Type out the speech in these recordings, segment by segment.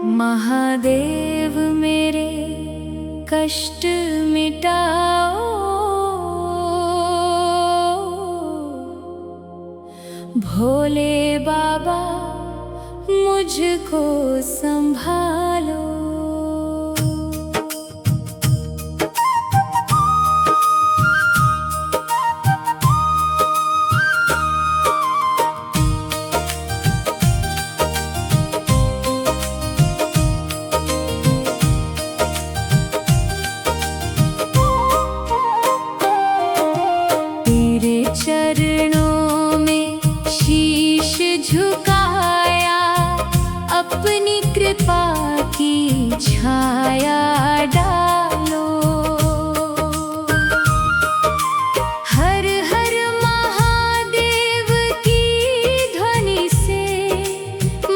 महादेव मेरे कष्ट मिटाओ, भोले बाबा मुझको संभालो। चरणों में शीश झुकाया, अपनी कृपा की छाया डालो। हर हर महादेव की ध्वनि से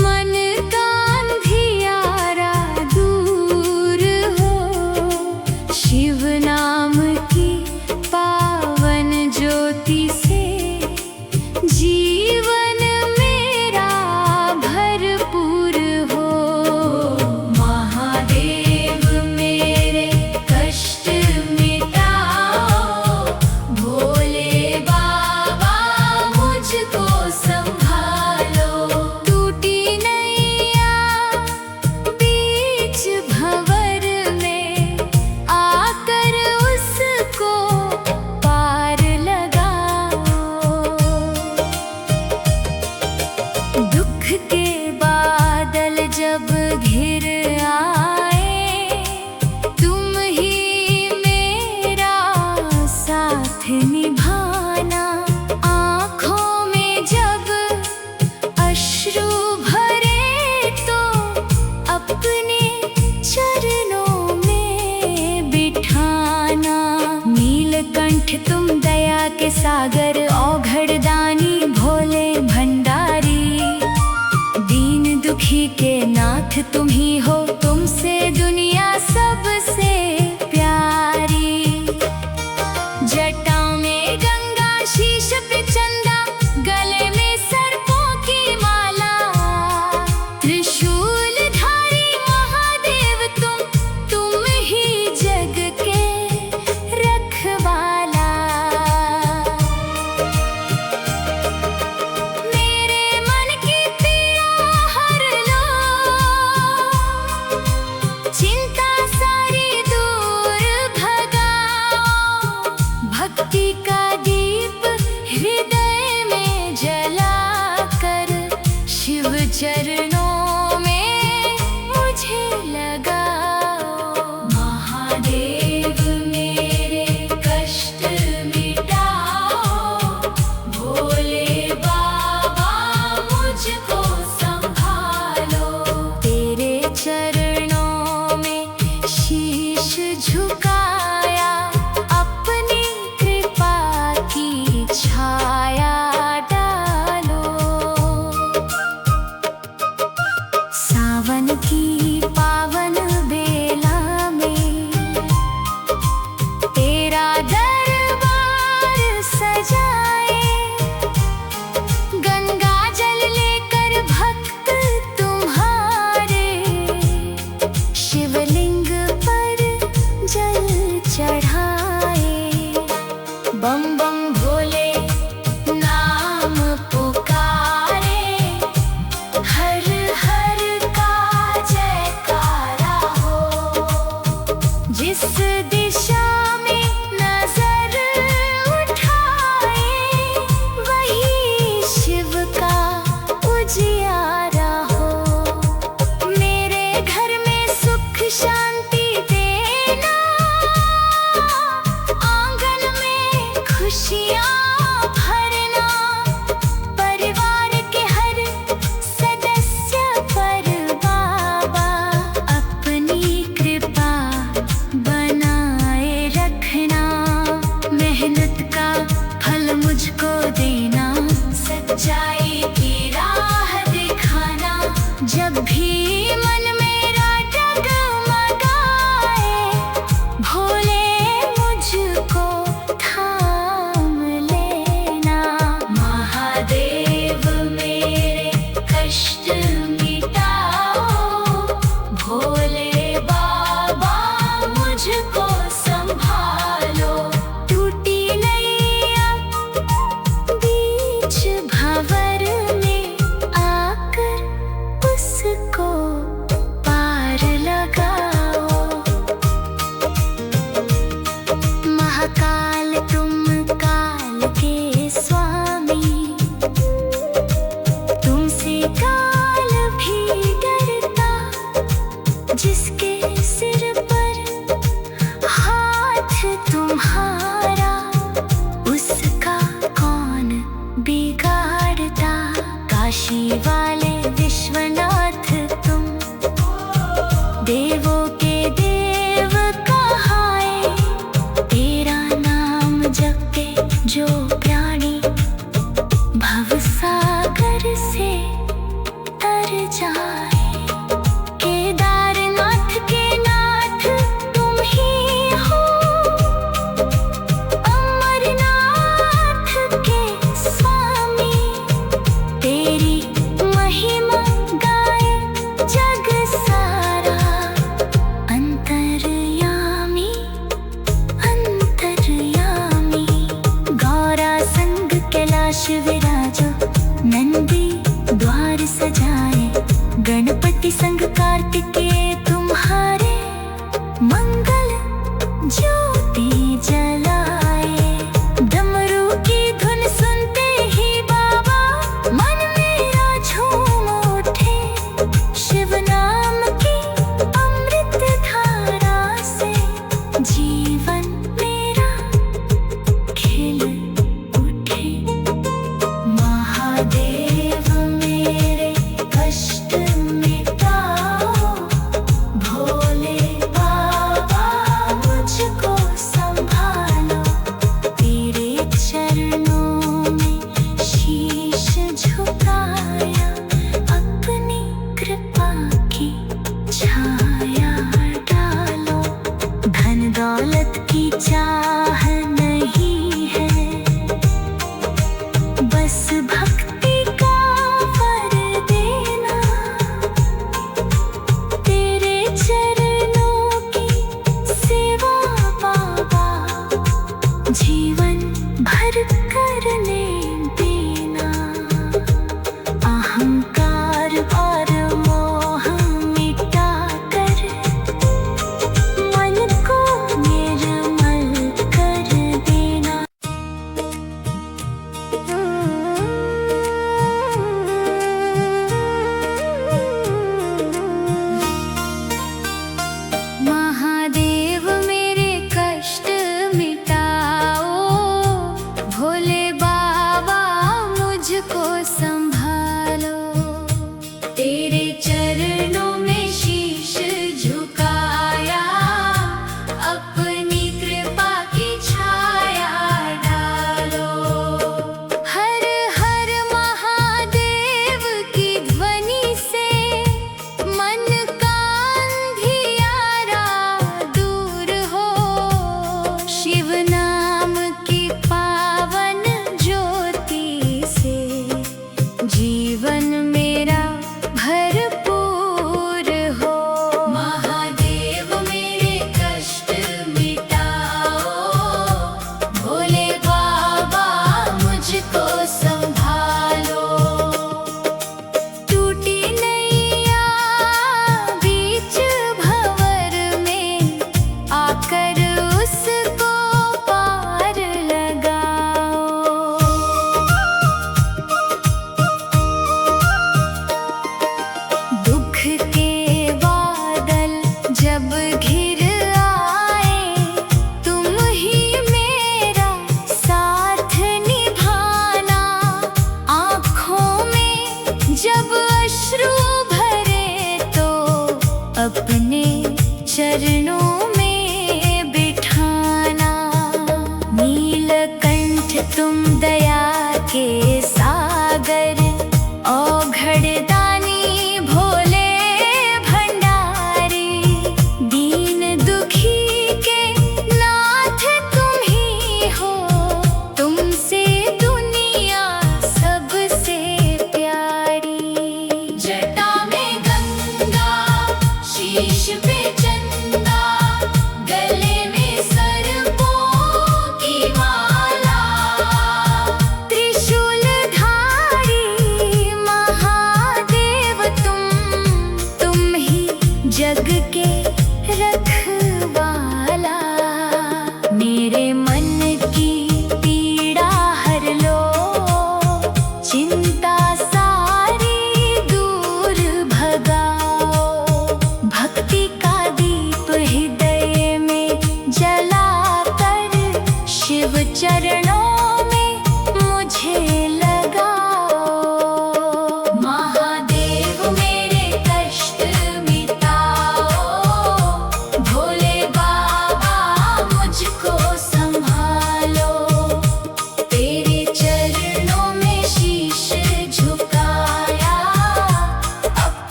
मन का अंधियारा दूर हो। शिव नाम की पावन ज्योति से जीवन मेरा भरपूर हो। महादेव मेरे कष्ट मिटाओ, भोले बाबा मुझको संभालो। टूटी नैया बीच भंवर में आकर उसको पार लगाओ। दुख के बादल जब घिर आए, तुम ही मेरा साथ निभाना। आँखों में जब अश्रु भरे तो अपने चरणों में बिठाना। नीलकंठ तुम दया के सागर, औघड़दानी भोले भंडारी। दीन दुखी के नाथ तुम ही हो, तुमसे दुनिया सबसे प्यारी। जटा में गंगा, शीश पे चंदा, गले में सर्पों की माला। त्रिशूलधारी महादेव तुम ही जग के रखवाला। मेरे मन की पीड़ा हर लो, चिंता सारी दूर भगाओ। भक्ति का दीप हृदय में जलाकर शिव चरणों में मुझे लगाओ। महादेव मेरे कष्ट मिटाओ, भोले बाबा मुझको संभालो। तेरे चरणों में शीश झुकाया, अपनी कृपा की छाया डालो। सावन की पावन बेला में तेरा दरबार सजाए। गंगा जल लेकर भक्त तुम्हारे, शिवलिंग पर जल चढ़ाए। बम बम भोले नाम पुकारे, हर हर का जयकारा हो। जिस दिशा में नजर उठाए, वही शिव का उजियारा हो। मेरे घर में सुख शांति देना, आंगन में खुशियाँ भरना। परिवार के हर सदस्य पर बाबा अपनी कृपा बनाए रखना। मेहनत का फल मुझको देना, सच्चाई की राह दिखाना। जब भी मन मेरा डगमगाए, भोले मुझको थाम उसका कौन बिगाड़ता। काशी वाले विश्वनाथ तुम, देवों के देव कहाए। तेरा नाम जपे जो प्राणी, भवसागर से तर जाए। केदारनाथ के नाथ तुम ही हो, अमरनाथ के स्वामी। तेरी महिमा गाए जग सारा। अंतर्यामी अंतर्यामी, गौरा संग कैलाश विराजो। नंदी द्वार सजाए, गणपति संग कार्तिकेय तुम्हारे। मंगल ज्योति जलाए, डमरू की धुन सुनते ही बाबा मन मेरा झूम उठे। शिव नाम की अमृत धारा से जीवन मेरा खिल उठे। महादेव मेरे कष्ट मिटाओ, भोले बाबा मुझको संभालो। तेरे चरणों में शीश झुकाया, अपनी कृपा की छाया डालो। धन दौलत की चाह नहीं है, बस भक्ति का वर देना। तेरे चरणों की सेवा बाबा, जीवन भर करने देना। अहंकार और मोह मिटा कर मन को निर्मल कर देना। महादेव मेरे कष्ट मिटाओ, भोले बाबा मुझको संभालो। तेरे चरणों में शीश झुकाया, अपनी कृपा की छाया डालो। हर हर महादेव की ध्वनि से मन का अंधियारा दूर हो। शिव नाम की पावन ज्योति से जीवन मेरा भरपूर हो। महादेव मेरे कष्ट मिटाओ, भोले बाबा मुझको संभालो। टूटी नैया बीच भंवर में, आकर उसको पार लगाओ। दुख के बादल जब घिर आए, तुम ही मेरा साथ निभाना। आँखों में जब अश्रु भरे तो अपने चरणों में बिठाना। नीलकंठ तुम दया के सागर, औघड़दानी भोले भंडारी। दीन दुखी के नाथ तुम ही हो, तुमसे दुनिया सबसे प्यारी। जटा में गंगा, शीश पे चंदा, गले में सर्पों की माला। त्रिशूल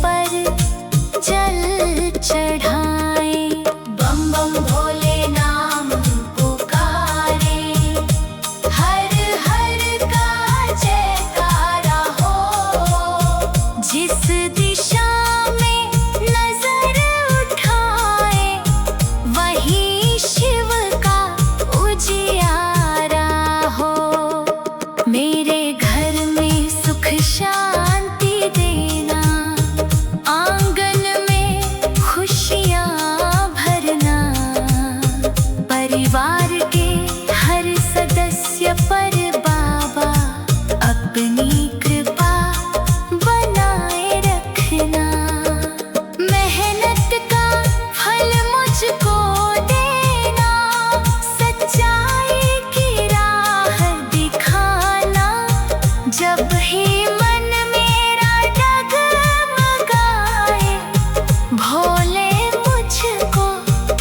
पर जल चढ़ाए। बम बम भोले नाम पुकारे, हर हर का जयकारा हो। जिस दिशा में नजर उठाए वहीं शिव का उजियारा हो। मेरे घर में सुख शांति देना, आंगन में खुशियां भरना। परिवार के हर सदस्य पर बाबा अपनी कृपा बनाए रखना। मेहनत का फल मुझको देना, सच्चाई की राह दिखाना। जब ही मन मेरा डगमगाए भोले मुझको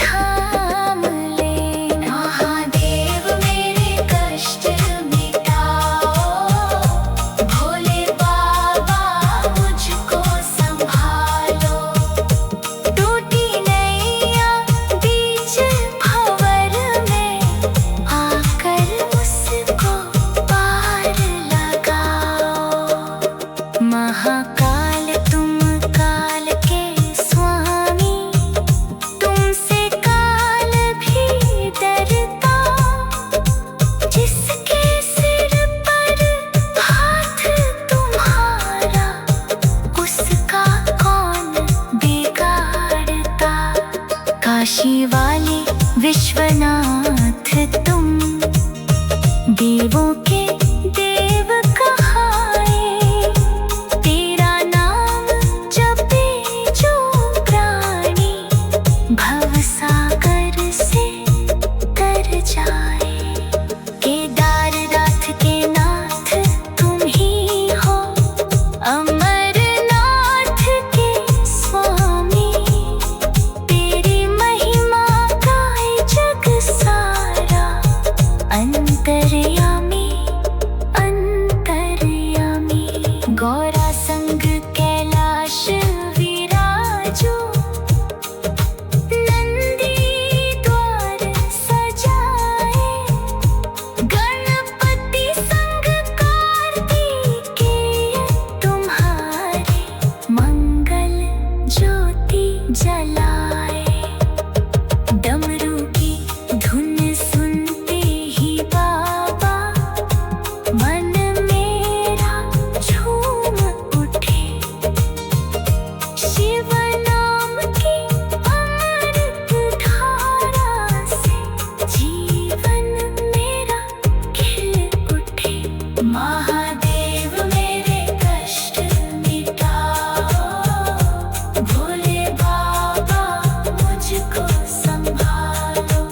थाम लेना। महादेव मेरे कष्ट मिटाओ, भोले बाबा मुझको संभालो। टूटी नैया बीच भंवर में आकर उसको पार लगाओ। महाकाल तुम काल के स्वामी, तुमसे काल भी डरता। जिसके सिर पर हाथ तुम्हारा उसका कौन बिगाड़ता। काशी वाले विश्वनाथ तुम देवों के देव कहाए। तेरा नाम जपे जो प्राणी भवसागर से तर जाए। केदारनाथ के नाथ तुम ही हो, अमरनाथ के स्वामी। तेरी महिमा गाए जग सारा, अंतर्यामी अंतर्यामी। गौरा संग कैलाश विराजो, नंदी द्वार सजाए। गणपति संग कार्तिकेय, तुम्हारे मंगल ज्योति जलाए। डमरू की धुन सुनते ही बाबा मन मेरा झूम उठे। शिव नाम की अमृत धारा से जीवन मेरा खिल उठे। महादेव मेरे कष्ट मिटाओ, भोले बाबा मुझको संभालो।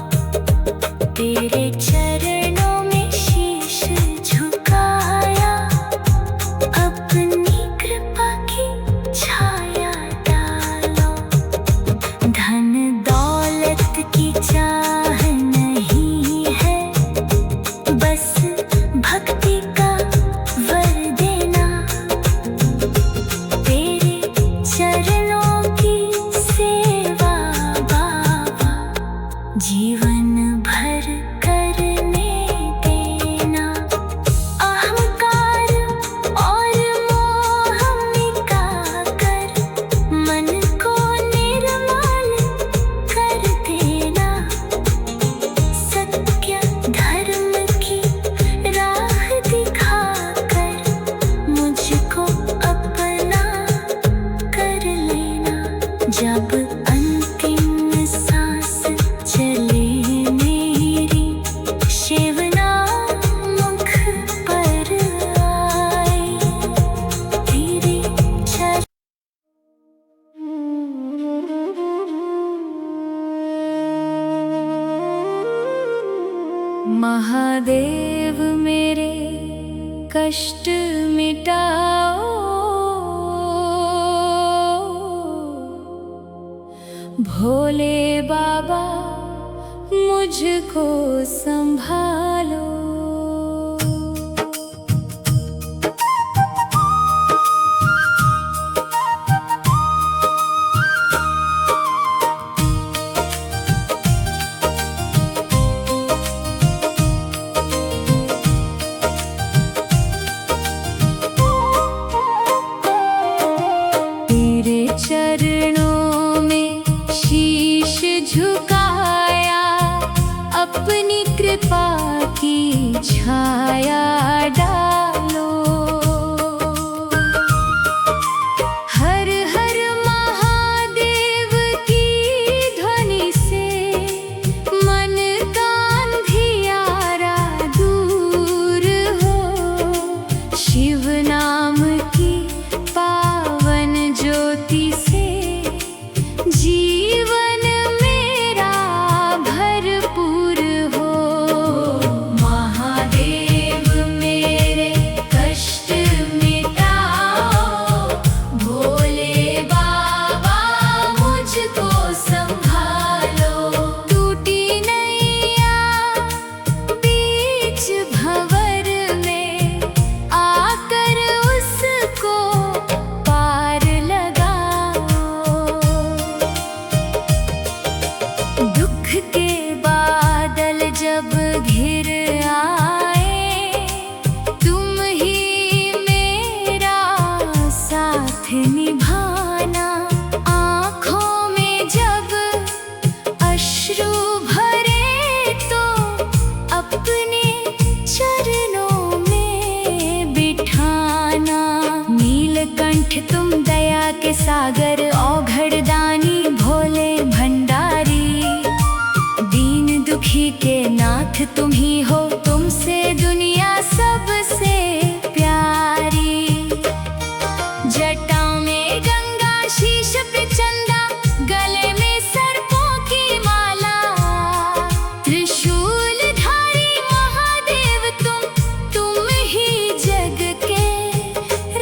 तेरे चरणों में शीश झुकाया, अपनी कृपा की छाया डालो। धन दौलत की चाह नहीं है, बस भक्ति का वर देना। तेरे चरणों की सेवा बाबा जीवन भर करने देना। अहंकार और मोह मिटा कर मन को निर्मल कर देना। सत्य धर्म की राह दिखाकर मुझको अपना कर लेना। जब अंतिम सांस चले मेरी, शिव नाम मुख पर आए। तेरे चरण महादेव मेरे कष्ट मिटाओ, भोले बाबा मुझको संभालो। कृपा की छाया डालो। हर हर महादेव की ध्वनि से मन का अंधियारा दूर हो। शिव नाम की पावन ज्योति से जीवन मेरा भरपूर हो। महादेव मेरे कष्ट मिटाओ, भोले बाबा मुझको संभालो। टूटी नैया बीच भंवर में आकर उसको पार लगाओ। दुख के बादल जब घिर आए, तुम ही मेरा साथ निभाना। आँखों में जब अश्रु भरे तो अपने चरणों में बिठाना। नीलकंठ तुम दया के सागर, औघड़दानी भोले भंडारी। दीन दुखी के नाथ तुम ही हो, तुमसे दुनिया सबसे प्यारी। जटा में गंगा, शीश पे चंदा, गले में सर्पों की माला। त्रिशूलधारी महादेव तुम ही जग के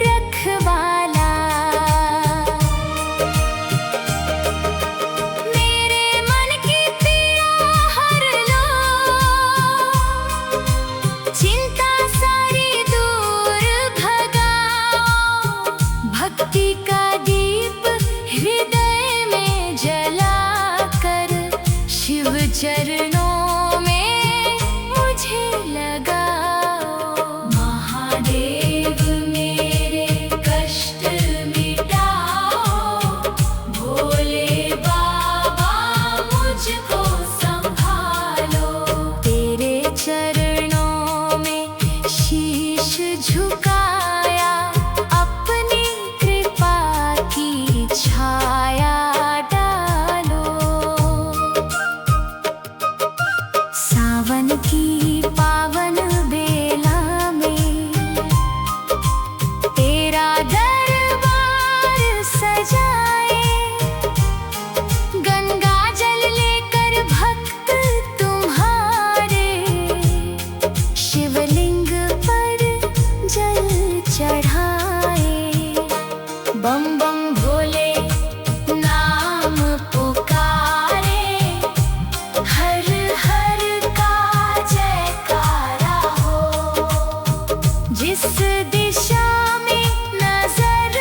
रखवाला। मेरे मन की पीड़ा हर लो, चिंता सारी दूर भगाओ। भक्ति का दीप हृदय में जलाकर शिव चरणों में मुझे लगाओ। महादेव मेरे कष्ट मिटाओ, भोले बाबा मुझको संभालो। तेरे चरणों में शीश झुकाया, अपनी कृपा की छाया डालो। सावन की पावन बेला में तेरा दरबार सजाए। गंगा जल लेकर भक्त तुम्हारे शिवलिंग पर जल चढ़ाए। बम बम भोले नाम पुकारे, हर हर का जयकारा हो। जिस दिशा में नजर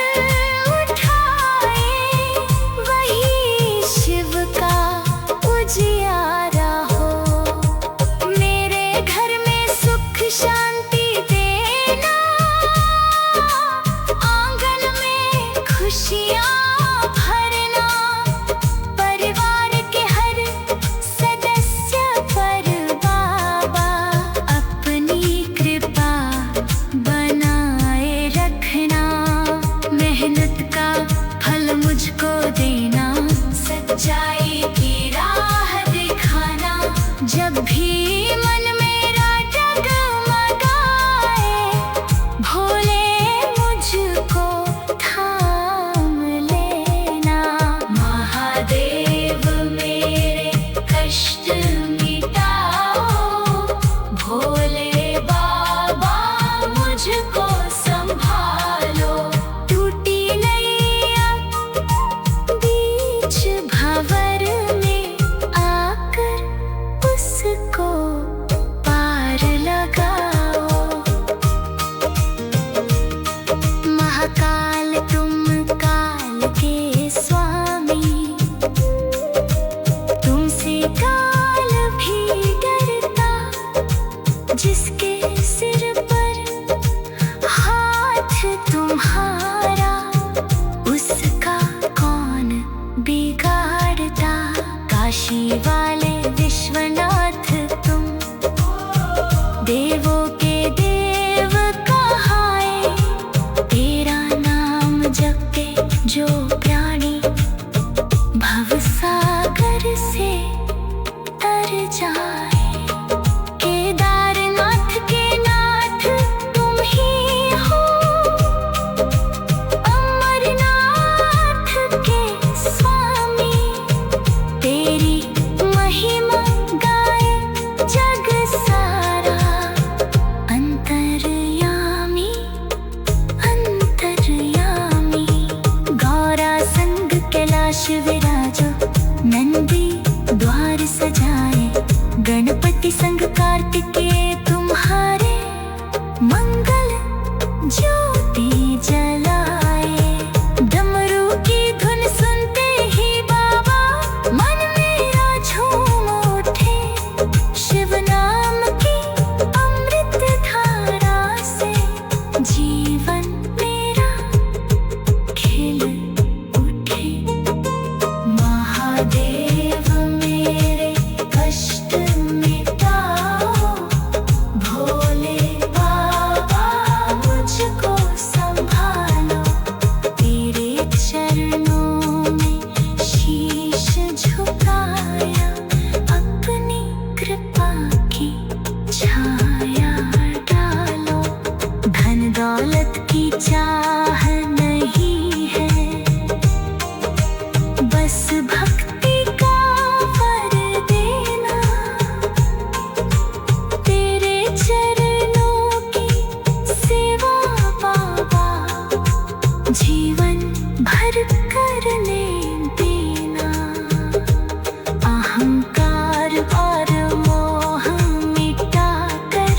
उठाए, वही शिव का उजियारा हो। मेरे घर में सुख शांति देना, आंगन में खुशियाँ भरना। परिवार के हर सदस्य पर बाबा अपनी कृपा बनाए रखना। मेहनत का फल मुझको देना, सच्चाई की राह दिखाना। जब भी मन मेरा डगमगाए, भोले मुझको थाम लेना। महादेव मेरे कष्ट मिटाओ, भोले बाबा मुझको संभालो। टूटी नैया बीच भंवर कैलाश विराजो, नंदी द्वार सजाए, गणपति संग कार्तिकेय तुम्हारे, मंगल ज्योति जलाए। डमरू की धुन सुनते ही बाबा मन मेरा झूम उठे, शिव नाम की अमृत धारा से जीवन मेरा खिल उठे। महादेव मेरे कष्ट मिटाओ, भोले बाबा मुझको संभालो, तेरे चरणों में शीश झुकाया, अपनी कृपा की छाया डालो। धन दौलत की चाह नहीं है, बस भक्ति का वर देना, तेरे चरणों की सेवा बाबा जीवन भर करने देना। अहंकार और मोह मिटा कर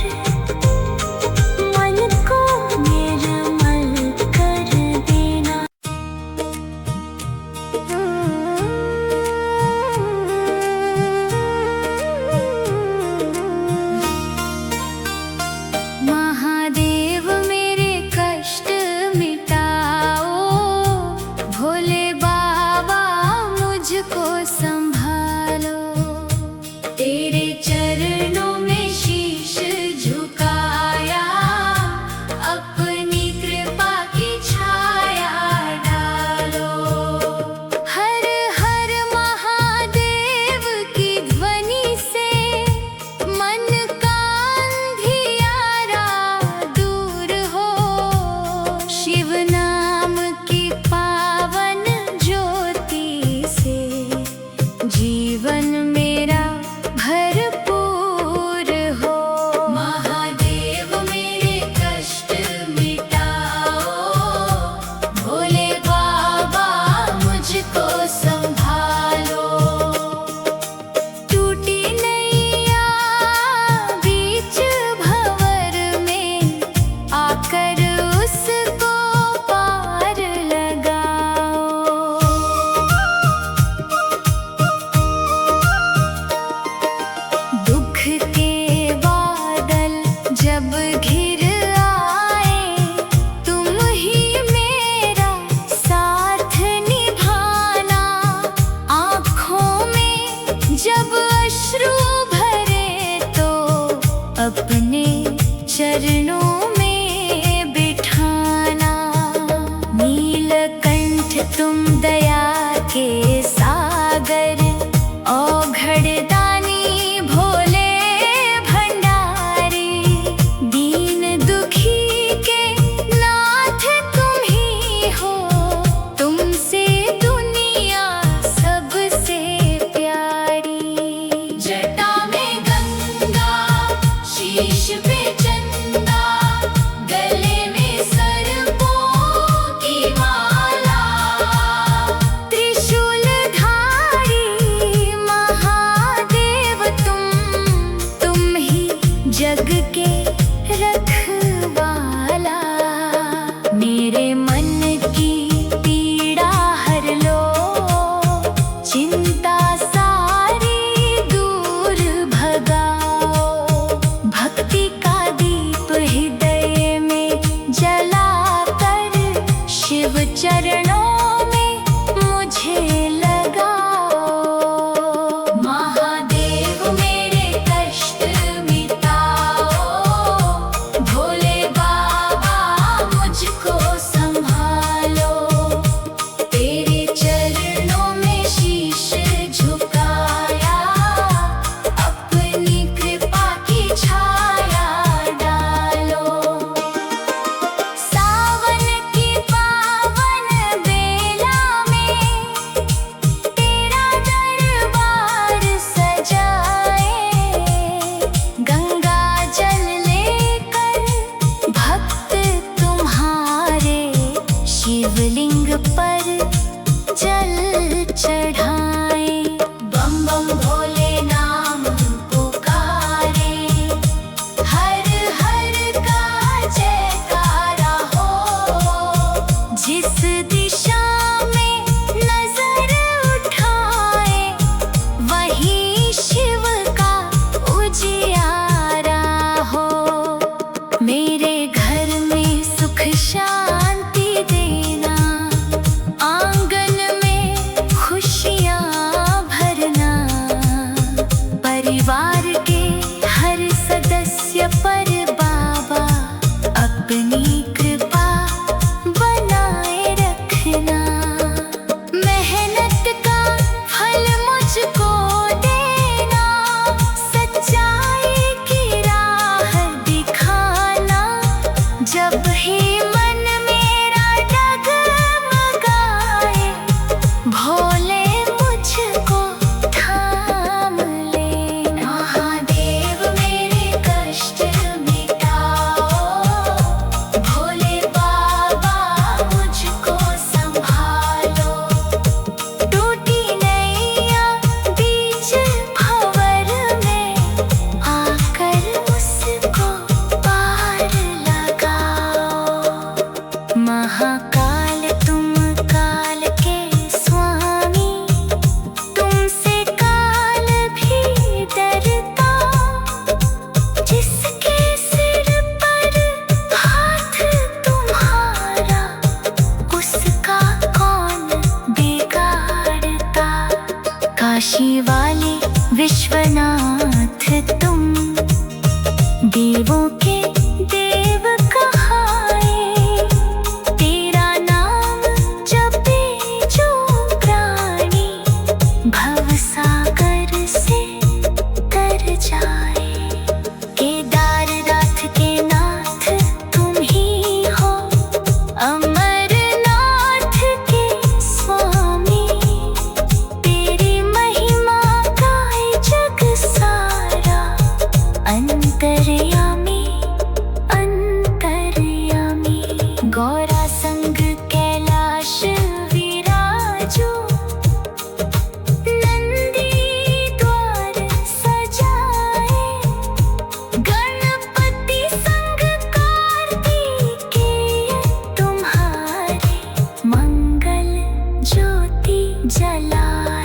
मन को निर्मल कर देना। चढ़ाए। बम बम भोले नाम पुकारे, हर हर का जयकारा हो। जिस दिशा में नजर उठाए वही शिव का उजियारा हो। मेरे घर में सुख शांति देना, आंगन में खुशियां भरना। परिवार के हर सदस्य पर बाबा अपनी कृपा बनाए रखना। मेहनत का फल मुझको देना, सच्चाई की राह दिखाना। जब ही मन मेरा डगमगाए भोले मुझको थाम ले। महादेव मेरे कष्ट मिटाओ, भोले बाबा मुझको संभालो। टूटी नैया बीच भंवर में आकर उसको पार लगाओ। महाकाल तुम काल के स्वामी, तुमसे काल भी डरता। जिसके सिर पर हाथ तुम्हारा, उसका कौन बिगाड़ता। काशी वाले विश्वनाथ तुम, देवों के देव कहाए। तेरा नाम जपे जो प्राणी, भवसागर से तर जाए। केदारनाथ के नाथ तुम ही हो, अमरनाथ के स्वामी। तेरी महिमा गाए जग सारा, अंतर्यामी अंतर्यामी। गौरा संग कैलाश विराजो, नंदी द्वार सजाए। गणपति संग कार्तिकेय, तुम्हारे मंगल ज्योति जलाए।